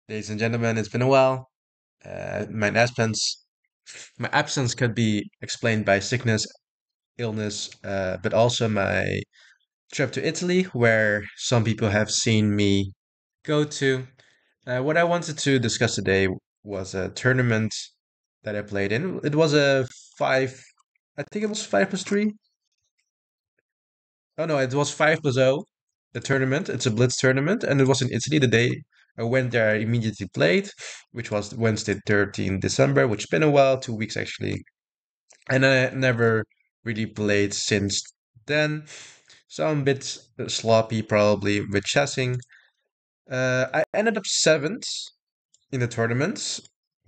Ladies and gentlemen, it's been a while. My absence could be explained by sickness, illness, but also my trip to Italy, where some people have seen me go to. What I wanted to discuss today was a tournament that I played in. It was a five, I think it was 5+3. Oh no, it was 5+0, the tournament. It's a blitz tournament, and it was in Italy the day I went there. I immediately played, which was Wednesday, 13 December, which has been a while, 2 weeks actually. And I never really played since then. So I'm a bit sloppy probably with chessing. I ended up seventh in the tournament.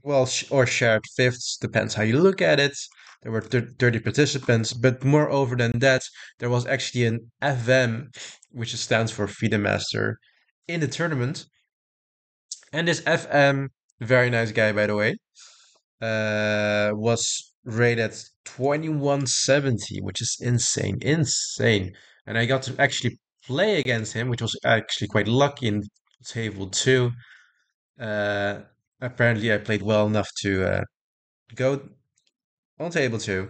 Well, or shared fifths, depends how you look at it. There were 30 participants, but moreover than that, there was actually an FM, which stands for Fide Master, in the tournament. And this FM, very nice guy by the way, was rated 2170, which is insane, insane. And I got to actually play against him, which was actually quite lucky in table two. Uh, Apparently, I played well enough to go on table two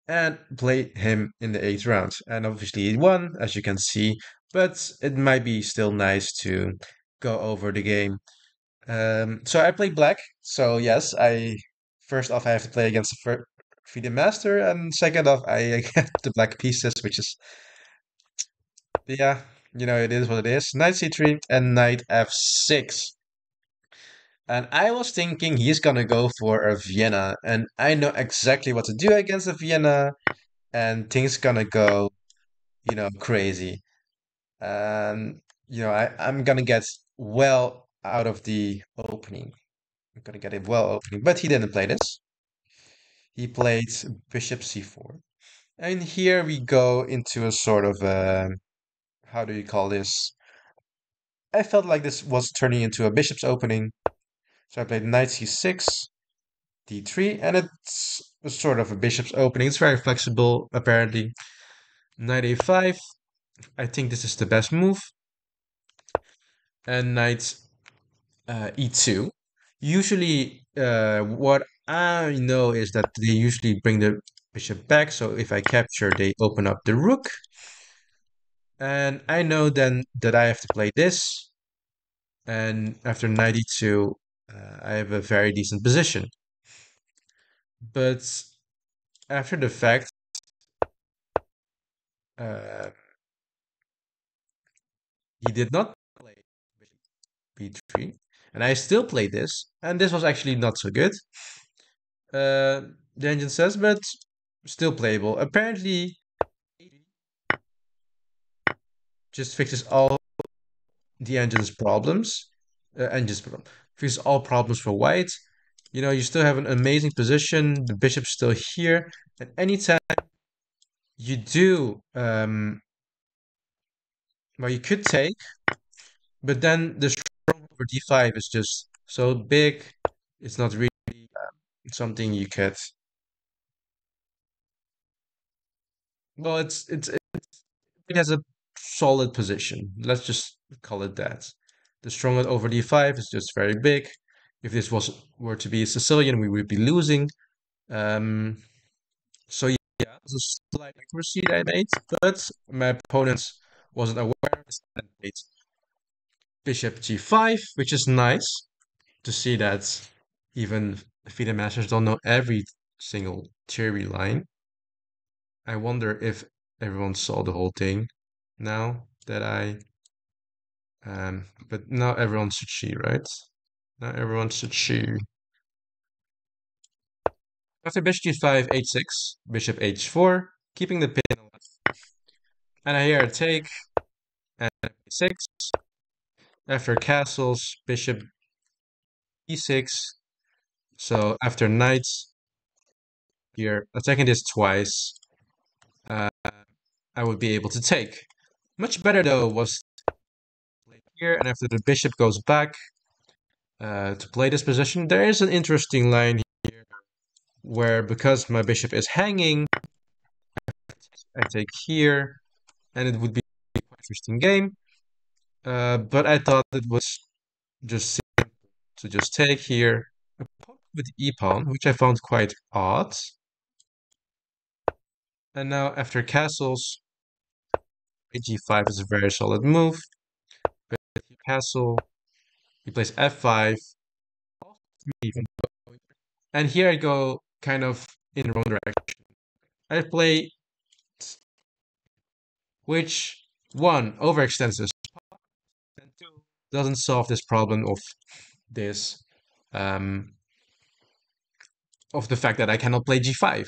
and play him in the eighth round. And obviously, he won, as you can see. But it might be still nice to go over the game. So I played black. So yes, I first off I have to play against the Fide Master, and second off I get the black pieces, which is yeah, it is what it is. Knight C3 and Knight F6. And I was thinking he's gonna go for a Vienna, and I know exactly what to do against a Vienna, and things gonna go, crazy. And I'm gonna get well out of the opening. I'm gonna get it well opening, but he didn't play this. He played bishop c4. And here we go into a sort of, how do you call this? I felt like this was turning into a bishop's opening. So I played knight c6, d3, and it's a sort of a bishop's opening. It's very flexible, apparently. Knight a5. I think this is the best move. And knight e2. Usually, what I know is that they usually bring the bishop back. So if I capture, they open up the rook. And I know then that I have to play this. And after 92, I have a very decent position. But after the fact, uh, he did not play b3. And I still play this. And this was actually not so good. The engine says, but still playable. Apparently, just fixes all the engine's problems. Fixes all problems for white. You still have an amazing position. The bishop's still here. And anytime you do, well, you could take, but then the strong over d5 is just so big. It's not really something you could. Well, it has a solid position. Let's just call it that. The strong over d5 is just very big. If this were to be a Sicilian, we would be losing. Um, so yeah, it was a slight accuracy that I made, but my opponent wasn't aware of this and played bishop g5, which is nice to see that even FIDE masters don't know every single theory line. I wonder if everyone saw the whole thing now that but now everyone should see, right? Now everyone should see. After bishop g5, h6, bishop h4, keeping the pin alive. And I hear a take, and a6. After castles, bishop e6. So after knights, here, attacking this twice, uh, I would be able to take. Much better though was here, and after the bishop goes back to play this position, there is an interesting line here where because my bishop is hanging, I take here, and it would be an interesting game. But I thought it was just simple. to just take here with the e-pawn, which I found quite odd. And now after castles, g5 is a very solid move. But if you castle, you place f5, even. And here I go kind of in the wrong direction. I play which one overextends this, and two doesn't solve this problem this um, of the fact that I cannot play g5.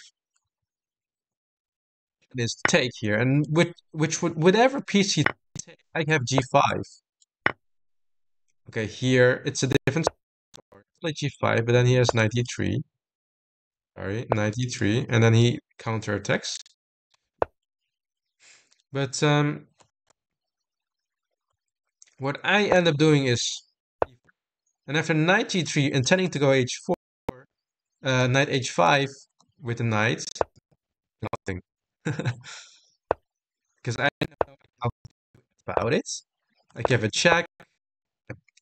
This take here, and which would whatever piece he take, I have g5. Okay, here it's a different story. Play g5, but then he has knight e3. Sorry, knight e3, and then he counterattacks. But what I end up doing is, and after knight g3, intending to go h4, knight h5 with the knight, nothing. Because I know about it. I give a check,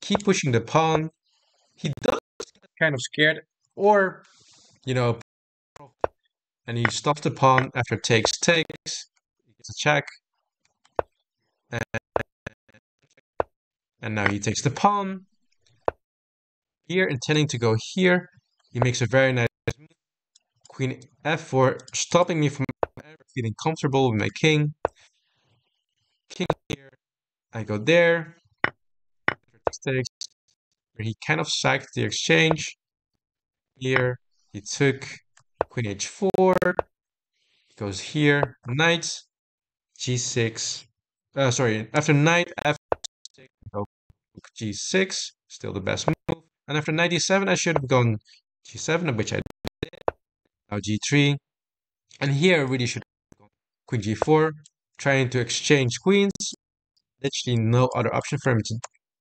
keep pushing the pawn. He does get kind of scared, or, you know, and he stops the pawn after takes. He gets a check, and, and now he takes the pawn. Here, intending to go here, he makes a very nice move. Queen f4, stopping me from feeling comfortable with my king. King here, I go there. Takes, where he kind of sacked the exchange. Here, he took queen h4, goes here, knight g6. Sorry, after knight f6, go g6, still the best move. And after knight e7, I should have gone g7, which I did. Now g3. And here I really should have gone queen g4, trying to exchange queens. Literally no other option for me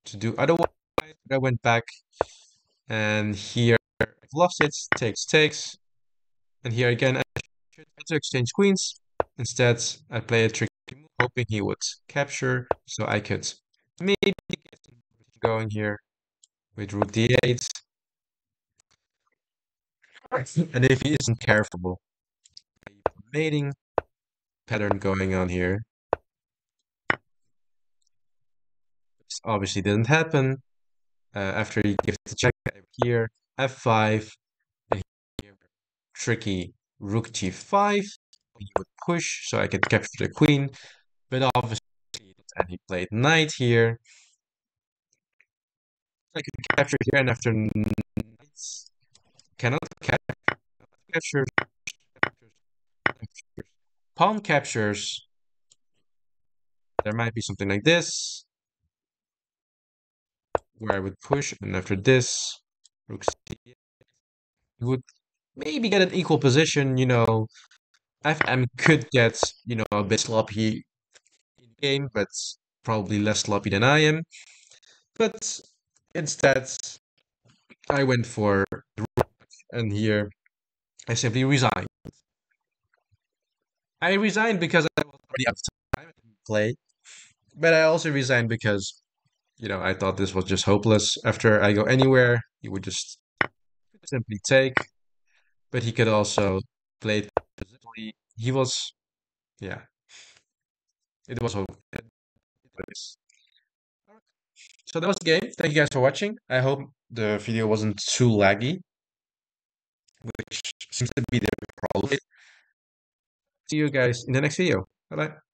to do otherwise. I went back, and here I've lost it, takes. And here again, I should try to exchange queens. Instead, I play a tricky move, hoping he would capture, so I could maybe get some going here with rook d8. And if he isn't careful, mating pattern going on here. This obviously didn't happen. After he gives the check here, f5, and here tricky rook g5. He would push, so I could capture the queen, but obviously, and he played knight here. I could capture here, and after knights, cannot capture, pawn captures. There might be something like this, where I would push, and after this, rook c, you would maybe get an equal position. FM could get, a bit sloppy in game, but probably less sloppy than I am. But instead, I went for the rook, and here I simply resigned. I resigned because I was already out of time to play, but I also resigned because, I thought this was just hopeless. After I go anywhere, he would just simply take, but he could also play it positionally. Yeah, it was hopeless. So that was the game. Thank you guys for watching. I hope the video wasn't too laggy, which seems to be the problem. See you guys in the next video. Bye bye.